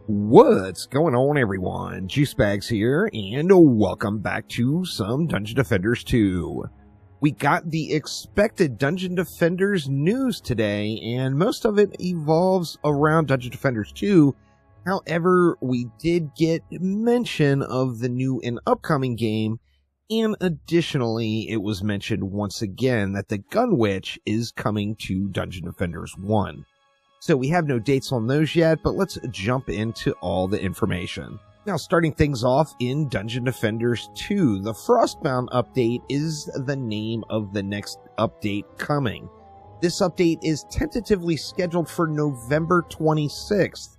What's going on, everyone? Juicebags here, and welcome back to some Dungeon Defenders 2. We got the expected Dungeon Defenders news today, and most of it evolves around Dungeon Defenders 2. However, we did get mention of the new and upcoming game, and additionally, it was mentioned once again that the Gun Witch is coming to Dungeon Defenders 1. So we have no dates on those yet, but let's jump into all the information. Now, starting things off in Dungeon Defenders 2, the Frostbound update is the name of the next update coming. This update is tentatively scheduled for November 26th.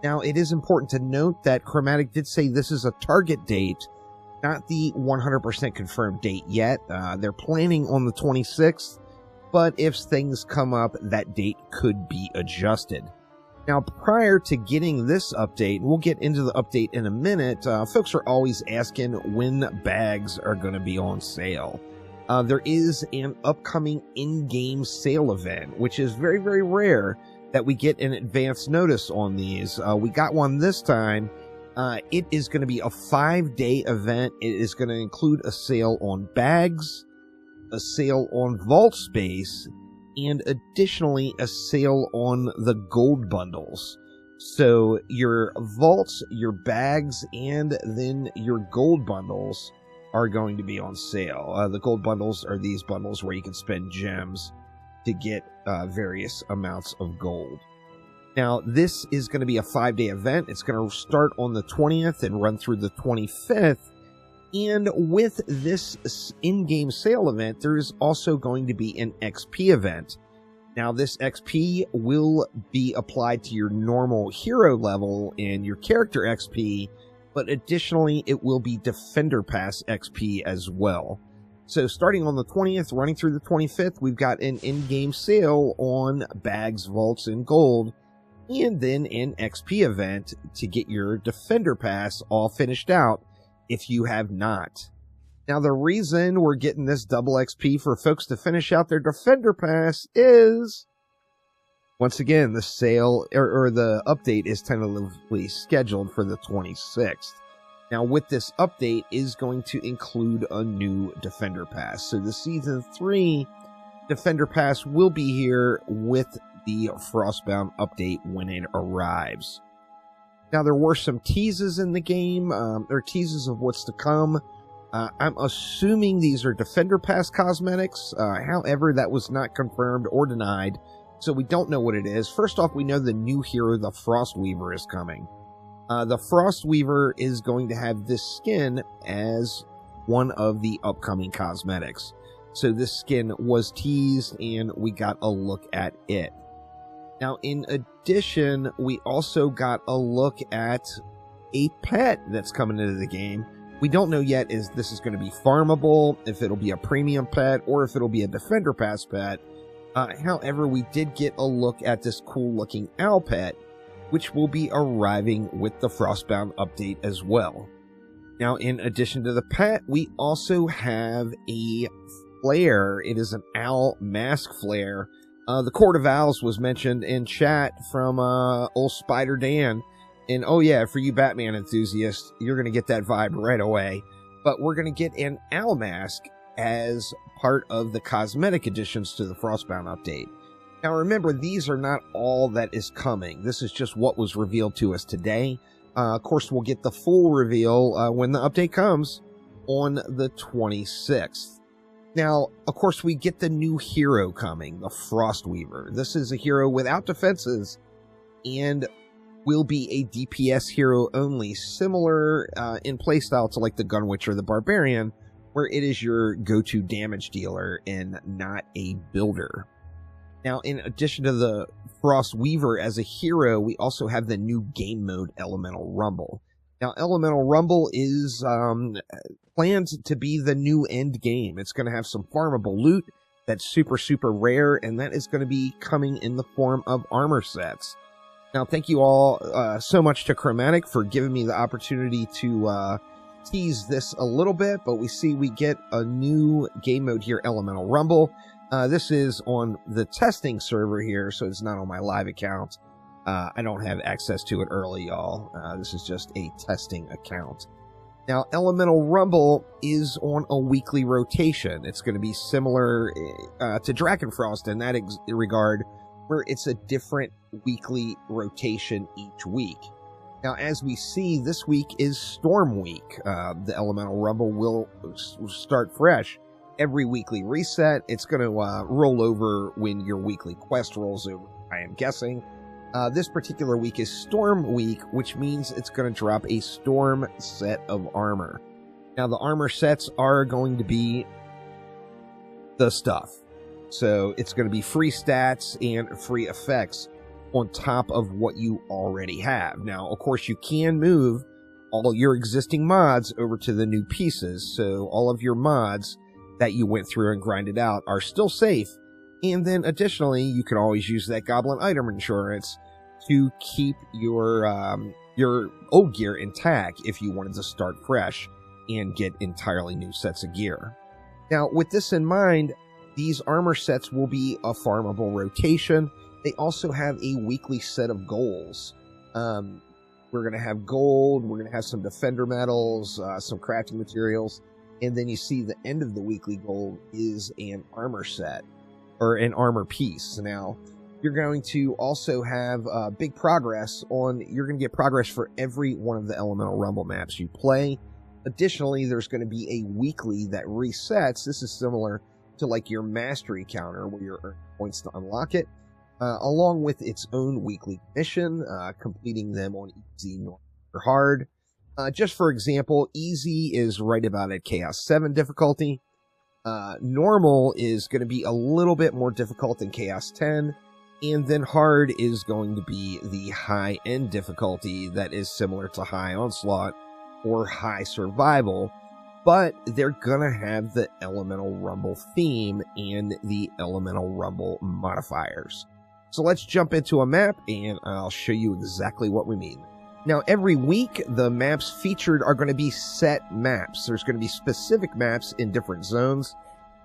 Now, it is important to note that Chromatic did say this is a target date, not the 100% confirmed date yet. They're planning on the 26th. But if things come up, that date could be adjusted. Now, prior to getting this update, we'll get into the update in a minute, folks are always asking when bags are going to be on sale. There is an upcoming in-game sale event, which is very, very rare that we get an advance notice on these. We got one this time. It is going to be a 5-day event. It is going to include a sale on bags, a sale on vault space, and additionally a sale on the gold bundles. So your vaults, your bags, and then your gold bundles are going to be on sale. The gold bundles are these bundles where you can spend gems to get various amounts of gold. Now, this is going to be a 5-day event. It's going to start on the 20th and run through the 25th. And with this in-game sale event, there is also going to be an XP event. Now, this XP will be applied to your normal hero level and your character XP, but additionally, it will be Defender Pass XP as well. So starting on the 20th, running through the 25th, we've got an in-game sale on bags, vaults, and gold, and then an XP event to get your Defender Pass all finished out, if you have not. Now, the reason we're getting this double XP for folks to finish out their Defender Pass is, once again, the sale or the update is tentatively scheduled for the 26th. Now, with this update is going to include a new Defender Pass. So the Season 3 Defender Pass will be here with the Frostbound update when it arrives. Now, there were some teases in the game, or teases of what's to come. I'm assuming these are Defender Pass cosmetics. However, that was not confirmed or denied, so we don't know what it is. First off, we know the new hero, the Frostweaver, is coming. The Frostweaver is going to have this skin as one of the upcoming cosmetics. So this skin was teased, and we got a look at it. Now, in addition, we also got a look at a pet that's coming into the game. We don't know yet if this is going to be farmable, if it'll be a premium pet, or if it'll be a Defender Pass pet. However, we did get a look at this cool-looking owl pet, which will be arriving with the Frostbound update as well. Now, in addition to the pet, we also have a flare. It is an owl mask flare. The Court of Owls was mentioned in chat from old Spider Dan. And oh yeah, for you Batman enthusiasts, you're going to get that vibe right away. But we're going to get an owl mask as part of the cosmetic additions to the Frostbound update. Now remember, these are not all that is coming. This is just what was revealed to us today. Of course, we'll get the full reveal when the update comes on the 26th. Now, of course, we get the new hero coming, the Frostweaver. This is a hero without defenses and will be a DPS hero only, similar in playstyle to like the Gun Witch or the Barbarian, where it is your go-to damage dealer and not a builder. Now, in addition to the Frostweaver as a hero, we also have the new game mode, Elemental Rumble. Now, Elemental Rumble is planned to be the new end game. It's going to have some farmable loot that's super, super rare, and that is going to be coming in the form of armor sets. Now, thank you all so much to Chromatic for giving me the opportunity to tease this a little bit, but we get a new game mode here, Elemental Rumble. This is on the testing server here, so it's not on my live account. I don't have access to it early, y'all. This is just a testing account. Now, Elemental Rumble is on a weekly rotation. It's going to be similar to Drakenfrost in that regard, where it's a different weekly rotation each week. Now, as we see, this week is Storm Week. The Elemental Rumble will start fresh. Every weekly reset, it's going to roll over when your weekly quest rolls over, I am guessing. This particular week is Storm Week, which means it's going to drop a Storm set of armor. Now, the armor sets are going to be the stuff. So it's going to be free stats and free effects on top of what you already have. Now, of course, you can move all your existing mods over to the new pieces. So all of your mods that you went through and grinded out are still safe. And then additionally, you can always use that Goblin item insurance to keep your old gear intact if you wanted to start fresh and get entirely new sets of gear. Now, with this in mind, these armor sets will be a farmable rotation. They also have a weekly set of goals. We're going to have gold, we're going to have some defender medals, some crafting materials, and then you see the end of the weekly goal is an armor set, or an armor piece. Now, you're going to also have big progress you're going to get progress for every one of the Elemental Rumble maps you play. Additionally, there's going to be a weekly that resets. This is similar to like your mastery counter where you're earning points to unlock it, along with its own weekly mission, completing them on easy, normal, or hard. Just for example, easy is right about at Chaos 7 difficulty. Normal is going to be a little bit more difficult than Chaos 10. And then hard is going to be the high-end difficulty that is similar to High Onslaught or High Survival, but they're gonna have the Elemental Rumble theme and the Elemental Rumble modifiers. So let's jump into a map and I'll show you exactly what we mean. Now, every week, the maps featured are going to be set maps. There's going to be specific maps in different zones,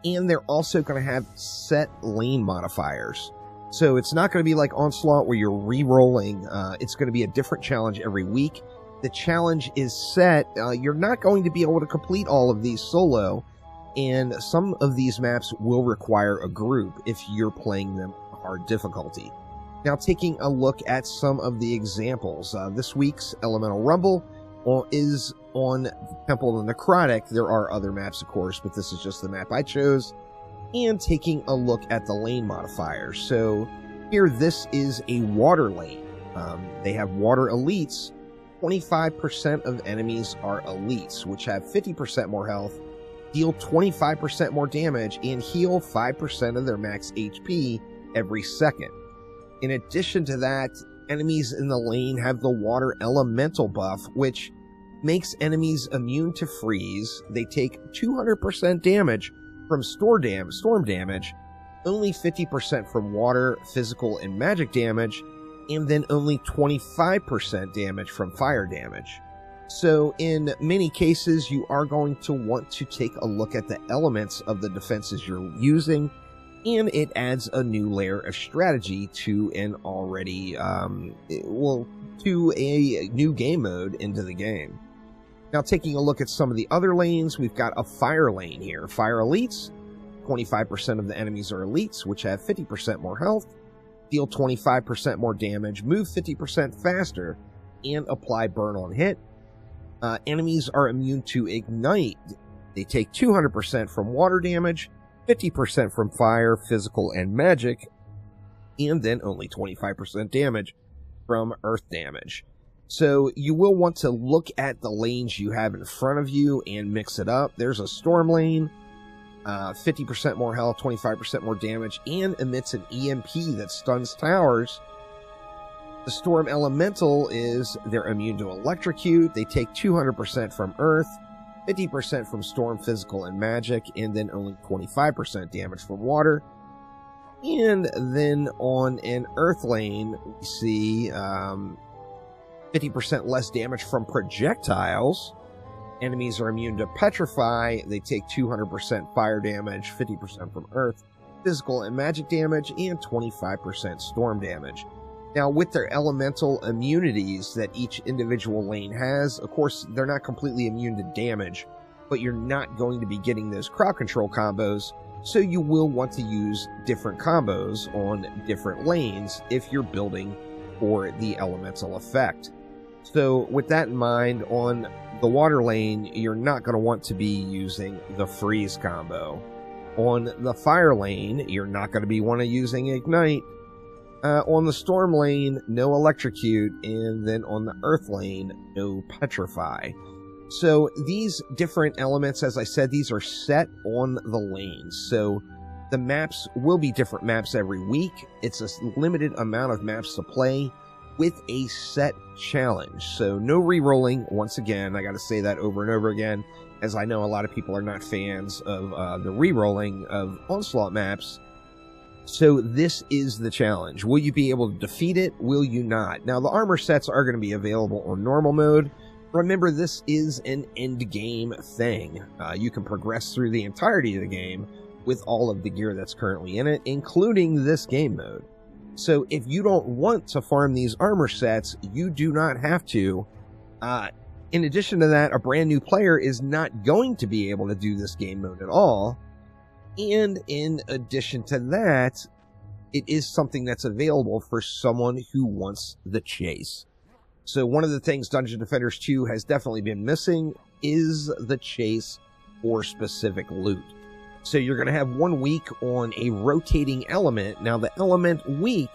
and they're also going to have set lane modifiers. So it's not going to be like Onslaught where you're re-rolling. It's going to be a different challenge every week. The challenge is set. You're not going to be able to complete all of these solo, and some of these maps will require a group if you're playing them hard difficulty. Now, taking a look at some of the examples. This week's Elemental Rumble is on Temple of the Necrotic. There are other maps, of course, but this is just the map I chose. And taking a look at the lane modifiers. So here, this is a water lane. They have water elites. 25% of enemies are elites, which have 50% more health, deal 25% more damage, and heal 5% of their max HP every second. In addition to that, enemies in the lane have the water elemental buff, which makes enemies immune to freeze. They take 200% damage from storm damage, only 50% from water, physical, and magic damage, and then only 25% damage from fire damage. So in many cases, you are going to want to take a look at the elements of the defenses you're using, and it adds a new layer of strategy to an already, to a new game mode into the game. Now, taking a look at some of the other lanes, we've got a fire lane here. Fire elites, 25% of the enemies are elites, which have 50% more health, deal 25% more damage, move 50% faster, and apply burn on hit. Enemies are immune to ignite. They take 200% from water damage, 50% from fire, physical, and magic, and then only 25% damage from earth damage. So you will want to look at the lanes you have in front of you and mix it up. There's a storm lane, 50% more health, 25% more damage, and emits an EMP that stuns towers. The storm elemental is they're immune to electrocute. They take 200% from earth, 50% from storm, physical, and magic, and then only 25% damage from water. And then on an earth lane, we see 50% less damage from projectiles. Enemies are immune to petrify. They take 200% fire damage, 50% from earth, physical and magic damage, and 25% storm damage. Now, with their elemental immunities that each individual lane has, of course, they're not completely immune to damage, but you're not going to be getting those crowd control combos, so you will want to use different combos on different lanes if you're building for the elemental effect. So with that in mind, on the water lane, you're not going to want to be using the freeze combo. On the fire lane, you're not going to be using ignite. On the storm lane, no electrocute, and then on the earth lane, no petrify. So these different elements, as I said, these are set on the lanes. So the maps will be different maps every week. It's a limited amount of maps to play with a set challenge. So no re-rolling. Once again, I got to say that over and over again, as I know a lot of people are not fans of the re-rolling of Onslaught maps. So this is the challenge. Will you be able to defeat it? Will you not? Now, the armor sets are going to be available on normal mode. Remember, this is an end game thing. You can progress through the entirety of the game with all of the gear that's currently in it, including this game mode. So if you don't want to farm these armor sets, you do not have to. In addition to that, a brand new player is not going to be able to do this game mode at all. And in addition to that, it is something that's available for someone who wants the chase. So one of the things Dungeon Defenders 2 has definitely been missing is the chase for specific loot. So you're going to have 1 week on a rotating element. Now the element week,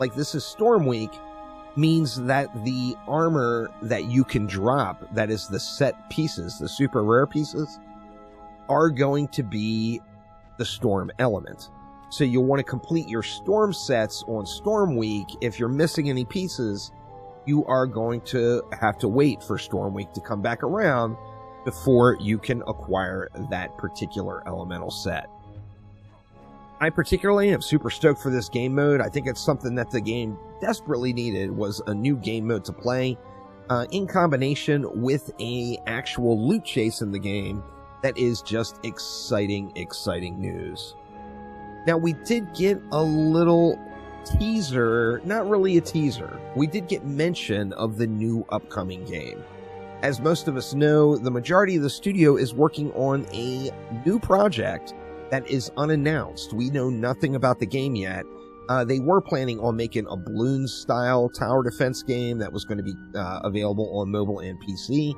like this is Storm Week, means that the armor that you can drop, that is the set pieces, the super rare pieces, are going to be the Storm element. So you'll want to complete your Storm sets on Storm Week. If you're missing any pieces, you are going to have to wait for Storm Week to come back around before you can acquire that particular elemental set. I particularly am super stoked for this game mode. I think it's something that the game desperately needed, was a new game mode to play in combination with a actual loot chase in the game. That is just exciting news. Now, we did get a little teaser, not really a teaser. We did get mention of the new upcoming game. As most of us know, the majority of the studio is working on a new project that is unannounced. We know nothing about the game yet. They were planning on making a Bloons-style tower defense game that was going to be available on mobile and PC.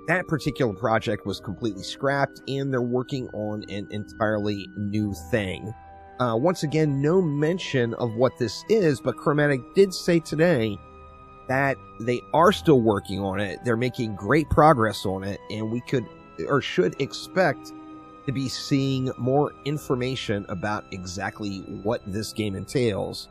That particular project was completely scrapped, and they're working on an entirely new thing. Once again, no mention of what this is, but Chromatic did say today that they are still working on it. They're making great progress on it, and we could or should expect to be seeing more information about exactly what this game entails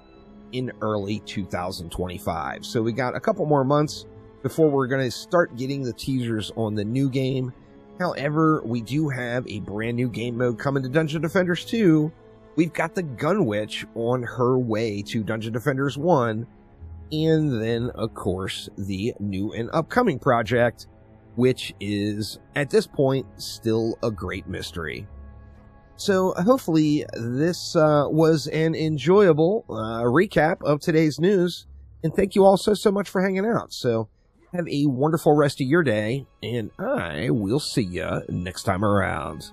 in early 2025. So we got a couple more months before we're going to start getting the teasers on the new game. However, we do have a brand new game mode coming to Dungeon Defenders 2. We've got the Gun Witch on her way to Dungeon Defenders 1. And then, of course, the new and upcoming project, which is, at this point, still a great mystery. So, hopefully, this was an enjoyable recap of today's news. And thank you all so much for hanging out. So, have a wonderful rest of your day, and I will see you next time around.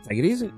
Take it easy.